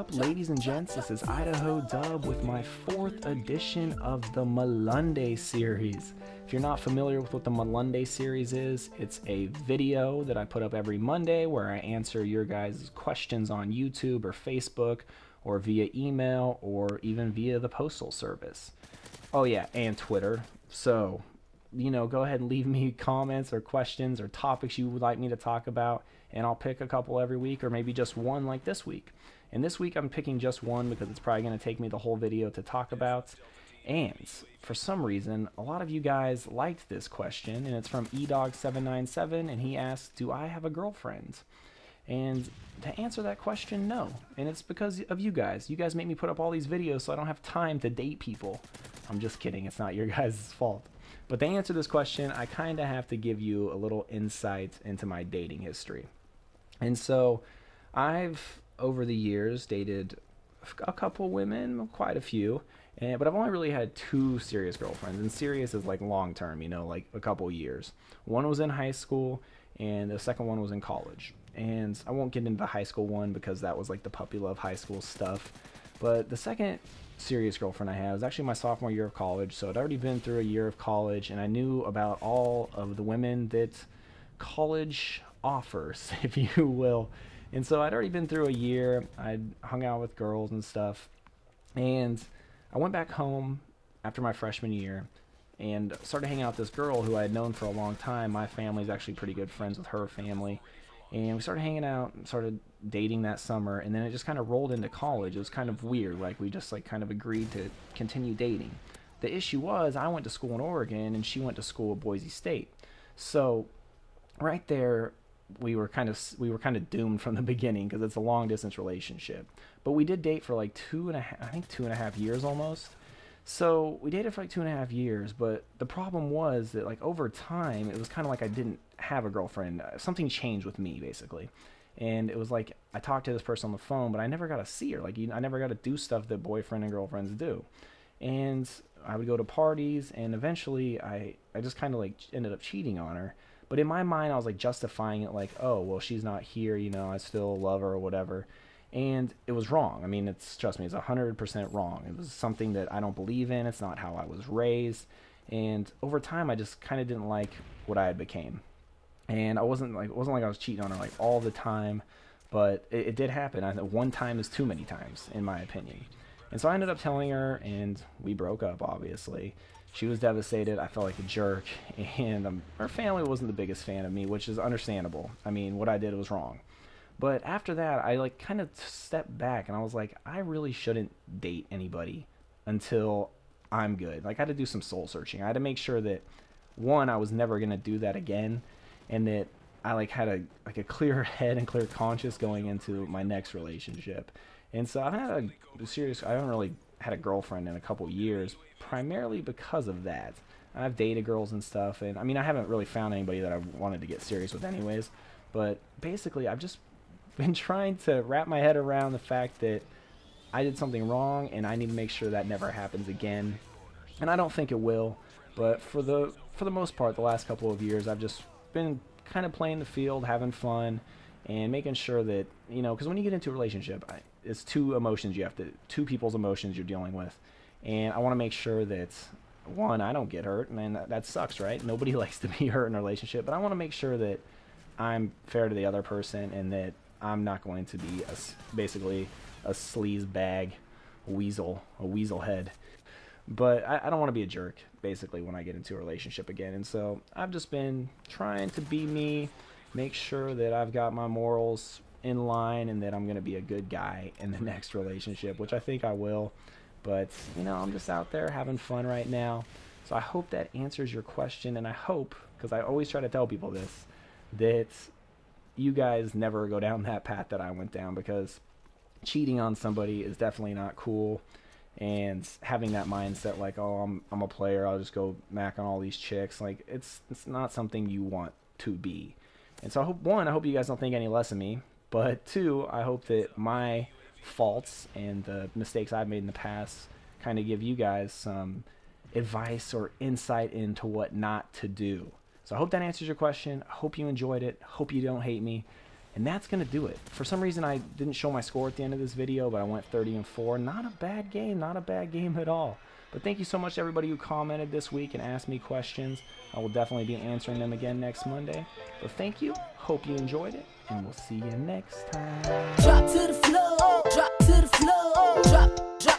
up, ladies and gents? This is IDAHODUB with my 4th edition of the Mailonday series. If you're not familiar with what the Mailonday series is, it's a video that I put up every Monday where I answer your guys' questions on YouTube or Facebook or via email or even via the postal service. Oh yeah, and Twitter. So, go ahead and leave me comments or questions or topics you would like me to talk about, and I'll pick a couple every week, or maybe just one like this week. And this week I'm picking just one because it's probably going to take me the whole video to talk about. And for some reason, a lot of you guys liked this question, and it's from edog797, and he asked, do I have a girlfriend? And to answer that question, no. And it's because of you guys. You guys make me put up all these videos so I don't have time to date people. I'm just kidding. It's not your guys' fault. But to answer this question, I kind of have to give you a little insight into my dating history. And so I've, over the years, dated a couple women, quite a few, but I've only really had 2 serious girlfriends. And serious is like long term, like a couple years. One was in high school, and the second one was in college. And I won't get into the high school one because that was like the puppy love high school stuff. But the second serious girlfriend I had was actually my sophomore year of college, so I'd already been through a year of college, and I knew about all of the women that college offers, if you will. And so I'd already been through a year. I'd hung out with girls and stuff, and I went back home after my freshman year and started hanging out with this girl who I had known for a long time. My family's actually pretty good friends with her family, and we started hanging out and started dating that summer, and then it just kind of rolled into college. It was kind of weird, like we just kind of agreed to continue dating. The issue was I went to school in Oregon and she went to school at Boise State. So right there we were kind of doomed from the beginning because it's a long distance relationship. But we did date for like 2.5 years almost. So we dated for like 2.5 years, but the problem was that like over time, it was kind of like I didn't have a girlfriend. Something changed with me basically. And it was like I talked to this person on the phone, but I never got to see her. I never got to do stuff that boyfriend and girlfriends do. And I would go to parties, and eventually I just kind of like ended up cheating on her. But in my mind, I was like justifying it like, oh, well, she's not here, I still love her or whatever. And it was wrong. I mean, trust me, it's 100% wrong. It was something that I don't believe in. It's not how I was raised. And over time, I just kind of didn't like what I had became. And it wasn't like I was cheating on her like all the time, but it did happen. One time is too many times, in my opinion. And so I ended up telling her, and we broke up, obviously. She was devastated. I felt like a jerk, and her family wasn't the biggest fan of me, which is understandable. I mean, what I did was wrong. But after that, I kind of stepped back, and I was like, I really shouldn't date anybody until I'm good. I had to do some soul searching. I had to make sure that, one, I was never going to do that again, and that I had a clear head and clear conscience going into my next relationship. And so I haven't really had a girlfriend in a couple years, primarily because of that. I've dated girls and stuff, and I mean, I haven't really found anybody that I wanted to get serious with anyways, but basically I've just been trying to wrap my head around the fact that I did something wrong, and I need to make sure that never happens again. And I don't think it will, but for the most part, the last couple of years, I've just been kind of playing the field, having fun, and making sure that, because when you get into a relationship, it's 2 people's emotions you're dealing with. And I want to make sure that, one, I don't get hurt, and that sucks, right? Nobody likes to be hurt in a relationship, but I want to make sure that I'm fair to the other person, and that I'm not going to be basically a sleaze bag, a weasel head. But I don't want to be a jerk, basically, when I get into a relationship again. And so I've just been trying to be me, make sure that I've got my morals in line, and that I'm going to be a good guy in the next relationship, which I think I will. But, I'm just out there having fun right now. So I hope that answers your question, and I hope, because I always try to tell people this, that you guys never go down that path that I went down, because cheating on somebody is definitely not cool. And having that mindset like, oh, I'm a player, I'll just go mac on all these chicks, like it's not something you want to be. And so I hope you guys don't think any less of me, but 2, I hope that my faults and the mistakes I've made in the past kind of give you guys some advice or insight into what not to do. So I hope that answers your question. I hope you enjoyed it. Hope you don't hate me. And that's going to do it. For some reason, I didn't show my score at the end of this video, but I went 30-4. Not a bad game. Not a bad game at all. But thank you so much to everybody who commented this week and asked me questions. I will definitely be answering them again next Monday. But thank you. Hope you enjoyed it. And we'll see you next time. Drop to the floor. Drop to the floor. Drop.